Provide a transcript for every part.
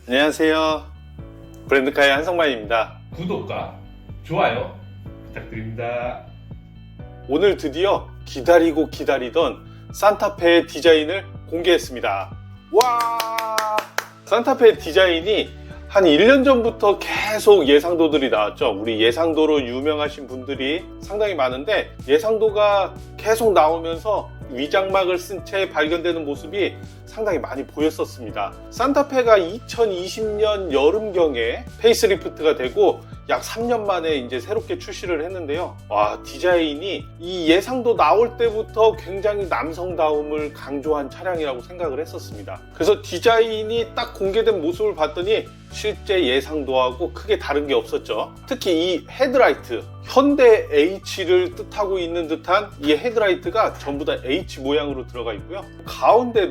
안녕하세요. 브랜드카의 한성만입니다. 구독과 좋아요 부탁드립니다. 오늘 드디어 기다리고 기다리던 산타페의 디자인을 공개했습니다. 와! 산타페 디자인이 한 1년 전부터 계속 예상도들이 나왔죠. 우리 예상도로 유명하신 분들이 상당히 많은데 예상도가 계속 나오면서 위장막을 쓴 채 발견되는 모습이 상당히 많이 보였었습니다. 산타페가 2020년 여름경에 페이스리프트가 되고 약 3년 만에 이제 새롭게 출시를 했는데요. 와, 디자인이 이 예상도 나올 때부터 굉장히 남성다움을 강조한 차량이라고 생각을 했었습니다. 그래서 디자인이 딱 공개된 모습을 봤더니 실제 예상도하고 크게 다른 게 없었죠. 특히 이 헤드라이트, 현대 H를 뜻하고 있는 듯한 이 헤드라이트가 전부 다 H 모양으로 들어가 있고요. 가운데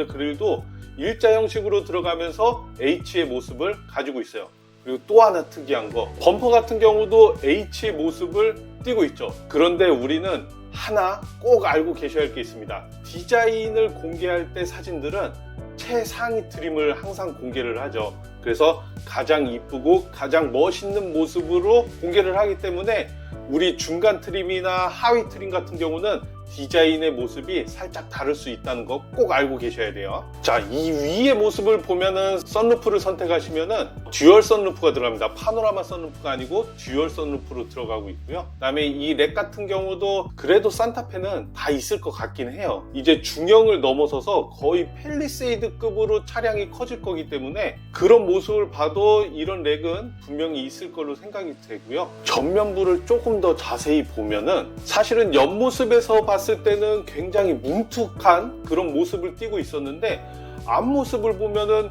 그릴도 일자 형식으로 들어가면서 H의 모습을 가지고 있어요. 그리고 또 하나 특이한 거, 범퍼 같은 경우도 H의 모습을 띠고 있죠. 그런데 우리는 하나 꼭 알고 계셔야 할 게 있습니다. 디자인을 공개할 때 사진들은 최상위 트림을 항상 공개를 하죠. 그래서 가장 이쁘고 가장 멋있는 모습으로 공개를 하기 때문에 우리 중간 트림이나 하위 트림 같은 경우는 디자인의 모습이 살짝 다를 수 있다는 거 꼭 알고 계셔야 돼요. 자, 이 위의 모습을 보면은 썬루프를 선택하시면은 듀얼 썬루프가 들어갑니다. 파노라마 썬루프가 아니고 듀얼 썬루프로 들어가고 있고요. 그 다음에 이 렉 같은 경우도 그래도 산타페는 다 있을 것 같긴 해요. 이제 중형을 넘어서서 거의 팰리세이드급으로 차량이 커질 거기 때문에 그런 모습을 봐도 이런 렉은 분명히 있을 걸로 생각이 되고요. 전면부를 조금 더 자세히 보면은 사실은 옆모습에서 봤을 때는 굉장히 뭉툭한 그런 모습을 띠고 있었는데 앞모습을 보면은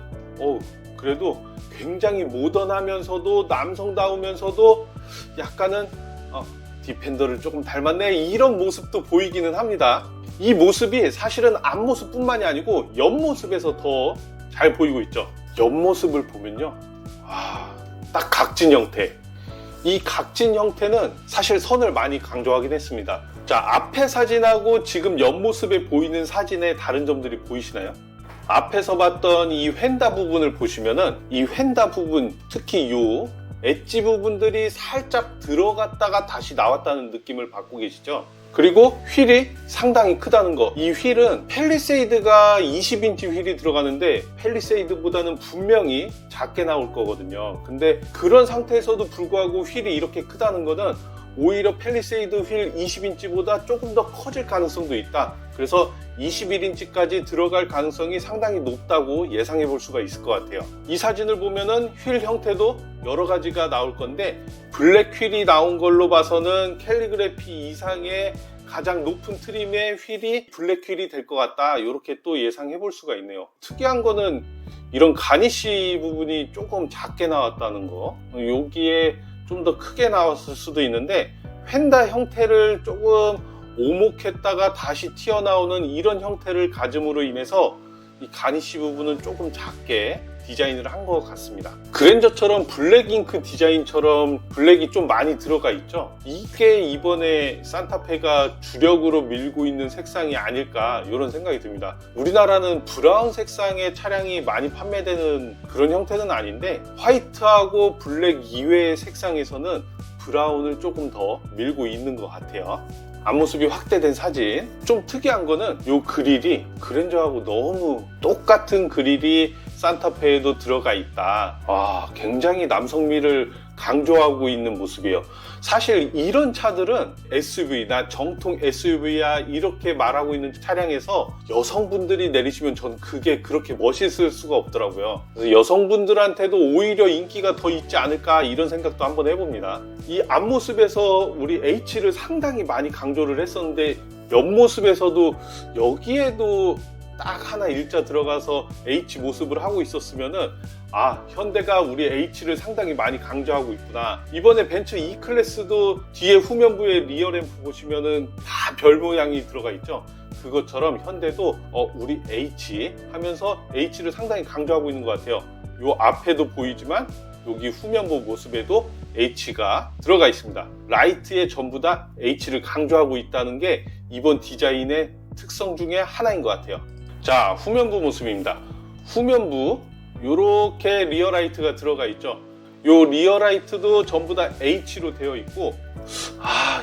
그래도 굉장히 모던하면서도 남성다우면서도 약간은 디펜더를 조금 닮았네 이런 모습도 보이기는 합니다. 이 모습이 사실은 앞모습뿐만이 아니고 옆모습에서 더 잘 보이고 있죠. 옆모습을 보면요, 딱 각진 형태. 이 각진 형태는 사실 선을 많이 강조하긴 했습니다. 자, 앞에 사진하고 지금 옆모습에 보이는 사진의 다른 점들이 보이시나요? 앞에서 봤던 이 휀다 부분을 보시면은 이 휀다 부분, 특히 이 엣지 부분들이 살짝 들어갔다가 다시 나왔다는 느낌을 받고 계시죠? 그리고 휠이 상당히 크다는 거. 이 휠은 팰리세이드가 20인치 휠이 들어가는데 팰리세이드보다는 분명히 작게 나올 거거든요. 근데 그런 상태에서도 불구하고 휠이 이렇게 크다는 거는 오히려 팰리세이드 휠 20인치보다 조금 더 커질 가능성도 있다. 그래서 21인치까지 들어갈 가능성이 상당히 높다고 예상해 볼 수가 있을 것 같아요. 이 사진을 보면은 휠 형태도 여러 가지가 나올 건데 블랙 휠이 나온 걸로 봐서는 캘리그래피 이상의 가장 높은 트림의 휠이 블랙 휠이 될 것 같다. 이렇게 또 예상해 볼 수가 있네요. 특이한 거는 이런 가니쉬 부분이 조금 작게 나왔다는 거. 여기에 좀 더 크게 나왔을 수도 있는데 휀다 형태를 조금 오목했다가 다시 튀어나오는 이런 형태를 가짐으로 인해서 이 가니쉬 부분은 조금 작게 디자인을 한 것 같습니다. 그랜저처럼 블랙 잉크 디자인처럼 블랙이 좀 많이 들어가 있죠. 이게 이번에 산타페가 주력으로 밀고 있는 색상이 아닐까 이런 생각이 듭니다. 우리나라는 브라운 색상의 차량이 많이 판매되는 그런 형태는 아닌데 화이트하고 블랙 이외의 색상에서는 브라운을 조금 더 밀고 있는 것 같아요. 앞모습이 확대된 사진. 좀 특이한 거는 이 그릴이 그랜저하고 너무 똑같은 그릴이 산타페에도 들어가 있다. 굉장히 남성미를 강조하고 있는 모습이에요. 사실 이런 차들은 SUV, 나 정통 SUV야 이렇게 말하고 있는 차량에서 여성분들이 내리시면 전 그게 그렇게 멋있을 수가 없더라고요. 그래서 여성분들한테도 오히려 인기가 더 있지 않을까 이런 생각도 한번 해봅니다. 이 앞모습에서 우리 H를 상당히 많이 강조를 했었는데 옆모습에서도 여기에도 딱 하나 일자 들어가서 H 모습을 하고 있었으면은 현대가 우리 H를 상당히 많이 강조하고 있구나. 이번에 벤츠 E클래스도 뒤에 후면부에 리어램프 보시면은 다 별 모양이 들어가 있죠. 그것처럼 현대도 우리 H 하면서 H를 상당히 강조하고 있는 것 같아요. 요 앞에도 보이지만 여기 후면부 모습에도 H가 들어가 있습니다. 라이트에 전부 다 H를 강조하고 있다는 게 이번 디자인의 특성 중에 하나인 것 같아요. 자, 후면부 모습입니다. 후면부 이렇게 리어라이트가 들어가 있죠. 요 리어라이트도 전부 다 H로 되어 있고,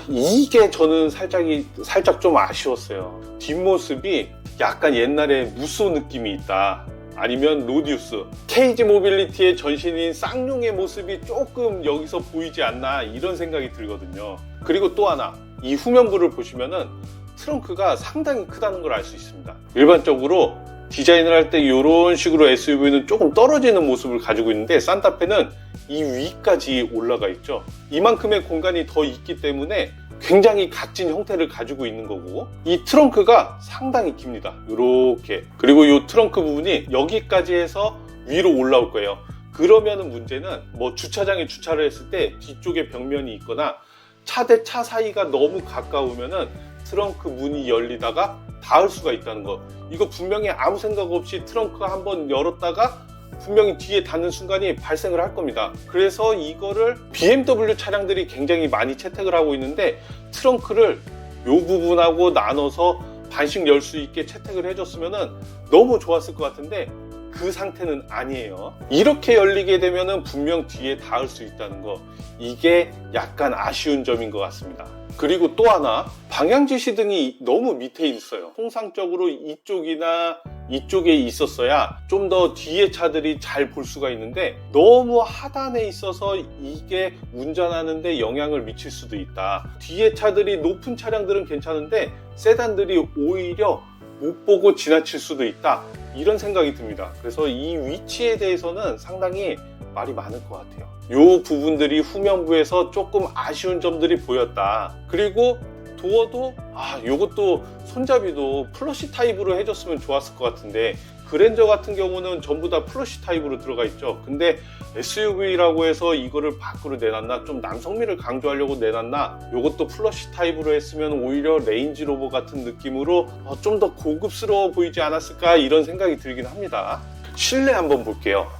이게 저는 살짝 좀 아쉬웠어요. 뒷모습이 약간 옛날에 무쏘 느낌이 있다, 아니면 로디우스, 케이지 모빌리티의 전신인 쌍용의 모습이 조금 여기서 보이지 않나, 이런 생각이 들거든요. 그리고 또 하나, 이 후면부를 보시면은 트렁크가 상당히 크다는 걸 알 수 있습니다. 일반적으로 디자인을 할 때 이런 식으로 SUV는 조금 떨어지는 모습을 가지고 있는데, 산타페는 이 위까지 올라가 있죠. 이만큼의 공간이 더 있기 때문에 굉장히 각진 형태를 가지고 있는 거고, 이 트렁크가 상당히 깁니다. 이렇게. 그리고 이 트렁크 부분이 여기까지 해서 위로 올라올 거예요. 그러면은 문제는 뭐 주차장에 주차를 했을 때 뒤쪽에 벽면이 있거나 차 대 차 사이가 너무 가까우면은 트렁크 문이 열리다가 닿을 수가 있다는 거. 이거 분명히 아무 생각 없이 트렁크 한번 열었다가 분명히 뒤에 닿는 순간이 발생을 할 겁니다. 그래서 이거를 BMW 차량들이 굉장히 많이 채택을 하고 있는데, 트렁크를 요 부분하고 나눠서 반씩 열 수 있게 채택을 해줬으면 너무 좋았을 것 같은데, 그 상태는 아니에요. 이렇게 열리게 되면 분명 뒤에 닿을 수 있다는 거, 이게 약간 아쉬운 점인 것 같습니다. 그리고 또 하나, 방향지시등이 너무 밑에 있어요. 통상적으로 이쪽이나 이쪽에 있었어야 좀 더 뒤에 차들이 잘 볼 수가 있는데, 너무 하단에 있어서 이게 운전하는데 영향을 미칠 수도 있다. 뒤에 차들이 높은 차량들은 괜찮은데 세단들이 오히려 못 보고 지나칠 수도 있다, 이런 생각이 듭니다. 그래서 이 위치에 대해서는 상당히 말이 많을 것 같아요. 이 부분들이 후면부에서 조금 아쉬운 점들이 보였다. 그리고 도어도 요것도 손잡이도 플러시 타입으로 해줬으면 좋았을 것 같은데, 그랜저 같은 경우는 전부 다 플러시 타입으로 들어가 있죠. 근데 SUV라고 해서 이거를 밖으로 내놨나, 좀 남성미를 강조하려고 내놨나, 요것도 플러시 타입으로 했으면 오히려 레인지로버 같은 느낌으로 좀 더 고급스러워 보이지 않았을까, 이런 생각이 들긴 합니다. 실내 한번 볼게요.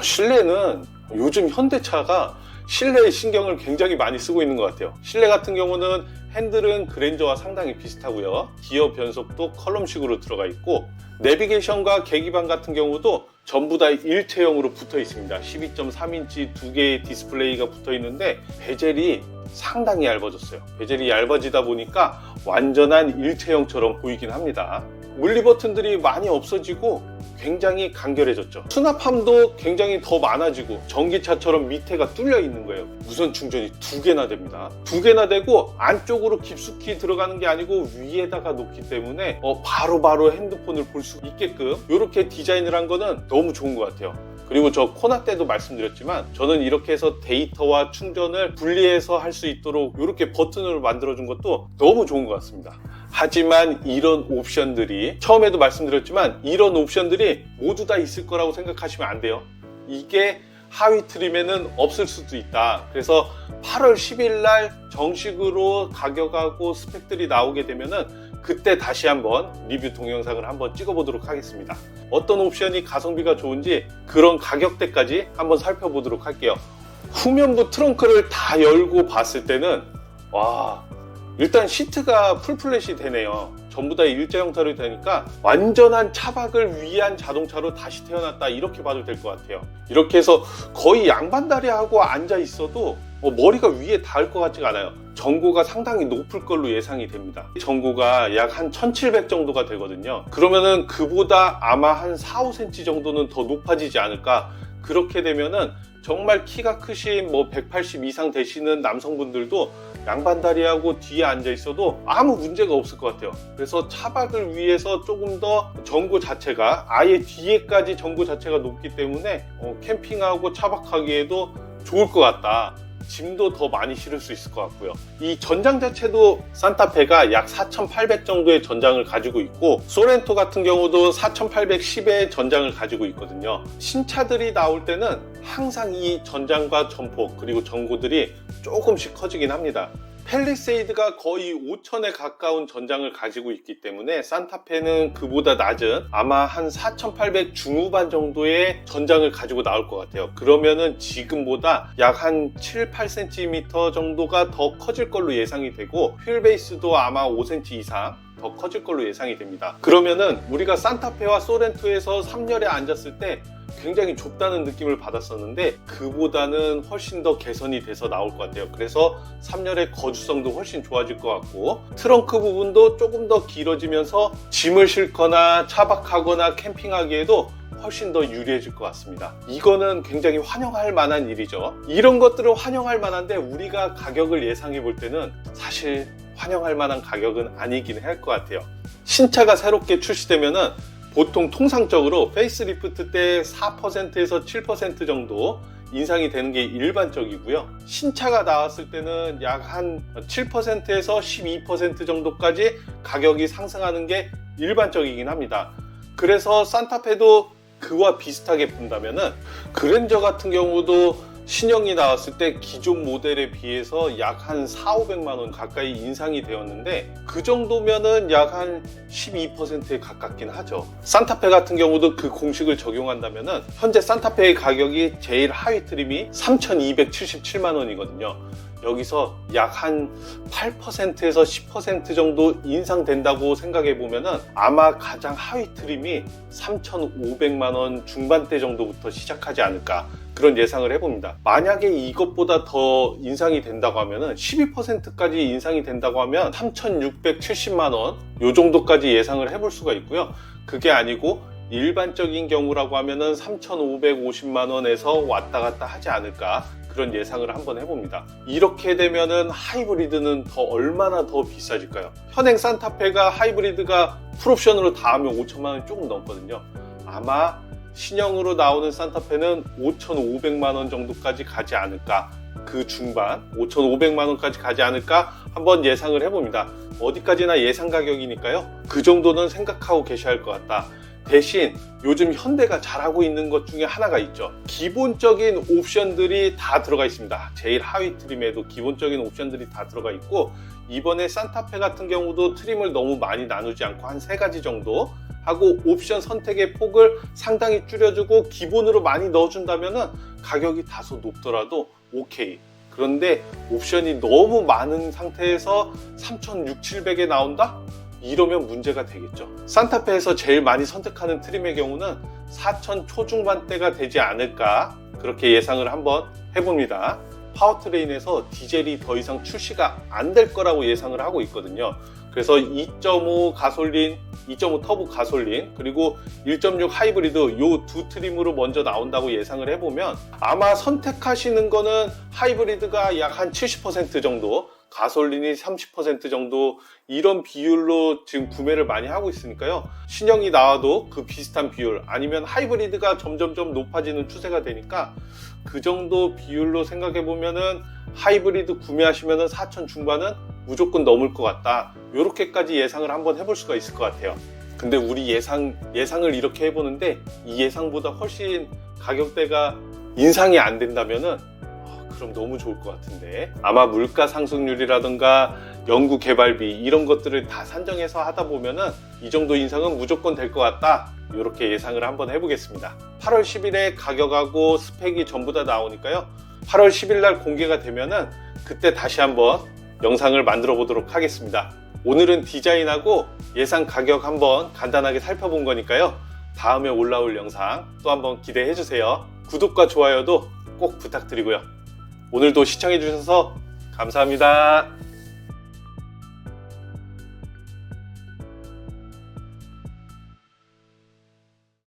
실내는 요즘 현대차가 실내에 신경을 굉장히 많이 쓰고 있는 것 같아요. 실내 같은 경우는 핸들은 그랜저와 상당히 비슷하고요. 기어 변속도 컬럼식으로 들어가 있고, 내비게이션과 계기판 같은 경우도 전부 다 일체형으로 붙어 있습니다. 12.3인치 두 개의 디스플레이가 붙어 있는데, 베젤이 상당히 얇아졌어요. 베젤이 얇아지다 보니까 완전한 일체형처럼 보이긴 합니다. 물리 버튼들이 많이 없어지고 굉장히 간결해졌죠. 수납함도 굉장히 더 많아지고, 전기차처럼 밑에가 뚫려 있는 거예요. 무선 충전이 2개나 됩니다. 2개나 되고, 안쪽으로 깊숙이 들어가는 게 아니고 위에다가 놓기 때문에 바로바로 핸드폰을 볼 수 있게끔 이렇게 디자인을 한 거는 너무 좋은 것 같아요. 그리고 저 코나 때도 말씀드렸지만, 저는 이렇게 해서 데이터와 충전을 분리해서 할 수 있도록 이렇게 버튼으로 만들어준 것도 너무 좋은 것 같습니다. 하지만 이런 옵션들이, 처음에도 말씀드렸지만 이런 옵션들이 모두 다 있을 거라고 생각하시면 안 돼요. 이게 하위 트림에는 없을 수도 있다. 그래서 8월 10일 날 정식으로 가격하고 스펙들이 나오게 되면은 그때 다시 한번 리뷰 동영상을 한번 찍어보도록 하겠습니다. 어떤 옵션이 가성비가 좋은지 그런 가격대까지 한번 살펴보도록 할게요. 후면부 트렁크를 다 열고 봤을 때는 일단 시트가 풀플랫이 되네요. 전부 다 일자 형태로 되니까 완전한 차박을 위한 자동차로 다시 태어났다, 이렇게 봐도 될 것 같아요. 이렇게 해서 거의 양반다리하고 앉아 있어도 머리가 위에 닿을 것 같지가 않아요. 전고가 상당히 높을 걸로 예상이 됩니다. 전고가 약 한 1700 정도가 되거든요. 그러면은 그보다 아마 한 4, 5cm 정도는 더 높아지지 않을까. 그렇게 되면은 정말 키가 크신 180 이상 되시는 남성분들도 양반다리하고 뒤에 앉아 있어도 아무 문제가 없을 것 같아요. 그래서 차박을 위해서 조금 더 전고 자체가, 아예 뒤에까지 전고 자체가 높기 때문에 캠핑하고 차박하기에도 좋을 것 같다. 짐도 더 많이 실을 수 있을 것 같고요. 이 전장 자체도 산타페가 약 4800 정도의 전장을 가지고 있고, 소렌토 같은 경우도 4810의 전장을 가지고 있거든요. 신차들이 나올 때는 항상 이 전장과 전폭 그리고 전고들이 조금씩 커지긴 합니다. 팰리세이드가 거의 5000에 가까운 전장을 가지고 있기 때문에 산타페는 그보다 낮은 아마 한 4800 중후반 정도의 전장을 가지고 나올 것 같아요. 그러면은 지금보다 약 한 7, 8cm 정도가 더 커질 걸로 예상이 되고, 휠 베이스도 아마 5cm 이상 더 커질 걸로 예상이 됩니다. 그러면은 우리가 산타페와 소렌토에서 3열에 앉았을 때 굉장히 좁다는 느낌을 받았었는데 그보다는 훨씬 더 개선이 돼서 나올 것 같아요. 그래서 3열의 거주성도 훨씬 좋아질 것 같고 트렁크 부분도 조금 더 길어지면서 짐을 싣거나 차박하거나 캠핑하기에도 훨씬 더 유리해질 것 같습니다. 이거는 굉장히 환영할 만한 일이죠. 이런 것들은 환영할 만한데 우리가 가격을 예상해 볼 때는 사실 환영할 만한 가격은 아니긴 할 것 같아요. 신차가 새롭게 출시되면은 보통 통상적으로 페이스리프트 때 4%에서 7% 정도 인상이 되는 게 일반적이고요. 신차가 나왔을 때는 약 한 7%에서 12% 정도까지 가격이 상승하는 게 일반적이긴 합니다. 그래서 산타페도 그와 비슷하게 본다면은 그랜저 같은 경우도 신형이 나왔을 때 기존 모델에 비해서 약 한 4,500만 원 가까이 인상이 되었는데 그 정도면은 약 한 12%에 가깝긴 하죠. 산타페 같은 경우도 그 공식을 적용한다면은 현재 산타페의 가격이 제일 하위 트림이 3,277만 원이거든요. 여기서 약 한 8%에서 10% 정도 인상된다고 생각해 보면은 아마 가장 하위 트림이 3,500만 원 중반대 정도부터 시작하지 않을까 그런 예상을 해봅니다. 만약에 이것보다 더 인상이 된다고 하면은 12%까지 인상이 된다고 하면 3,670만 원 요 정도까지 예상을 해볼 수가 있고요. 그게 아니고 일반적인 경우라고 하면은 3,550만 원에서 왔다 갔다 하지 않을까 그런 예상을 한번 해봅니다. 이렇게 되면은 하이브리드는 더 얼마나 더 비싸질까요? 현행 산타페가 하이브리드가 풀옵션으로 다 하면 5천만 원이 조금 넘거든요. 아마 신형으로 나오는 산타페는 5,500만 원 정도까지 가지 않을까, 그 중반 5,500만 원까지 가지 않을까 한번 예상을 해봅니다. 어디까지나 예상 가격이니까요. 그 정도는 생각하고 계셔야 할 것 같다. 대신 요즘 현대가 잘하고 있는 것 중에 하나가 있죠. 기본적인 옵션들이 다 들어가 있습니다. 제일 하위 트림에도 기본적인 옵션들이 다 들어가 있고 이번에 산타페 같은 경우도 트림을 너무 많이 나누지 않고 한 3가지 정도 하고 옵션 선택의 폭을 상당히 줄여주고 기본으로 많이 넣어준다면 가격이 다소 높더라도 오케이. 그런데 옵션이 너무 많은 상태에서 3,600, 700에 나온다? 이러면 문제가 되겠죠. 산타페에서 제일 많이 선택하는 트림의 경우는 4,000 초중반대가 되지 않을까 그렇게 예상을 한번 해봅니다. 파워트레인에서 디젤이 더 이상 출시가 안 될 거라고 예상을 하고 있거든요. 그래서 2.5 가솔린, 2.5 터보 가솔린 그리고 1.6 하이브리드 요 두 트림으로 먼저 나온다고 예상을 해보면 아마 선택하시는 거는 하이브리드가 약 한 70% 정도, 가솔린이 30% 정도 이런 비율로 지금 구매를 많이 하고 있으니까요. 신형이 나와도 그 비슷한 비율 아니면 하이브리드가 점점점 높아지는 추세가 되니까 그 정도 비율로 생각해 보면은 하이브리드 구매하시면은 4,000 중반은 무조건 넘을 것 같다. 요렇게까지 예상을 한번 해볼 수가 있을 것 같아요. 근데 우리 예상을 이렇게 해보는데 이 예상보다 훨씬 가격대가 인상이 안 된다면은 그럼 너무 좋을 것 같은데 아마 물가 상승률이라든가 연구 개발비 이런 것들을 다 산정해서 하다 보면은 이 정도 인상은 무조건 될 것 같다. 이렇게 예상을 한번 해보겠습니다. 8월 10일에 가격하고 스펙이 전부 다 나오니까요. 8월 10일 날 공개가 되면은 그때 다시 한번 영상을 만들어 보도록 하겠습니다. 오늘은 디자인하고 예상 가격 한번 간단하게 살펴본 거니까요. 다음에 올라올 영상 또 한번 기대해 주세요. 구독과 좋아요도 꼭 부탁드리고요. 오늘도 시청해 주셔서 감사합니다.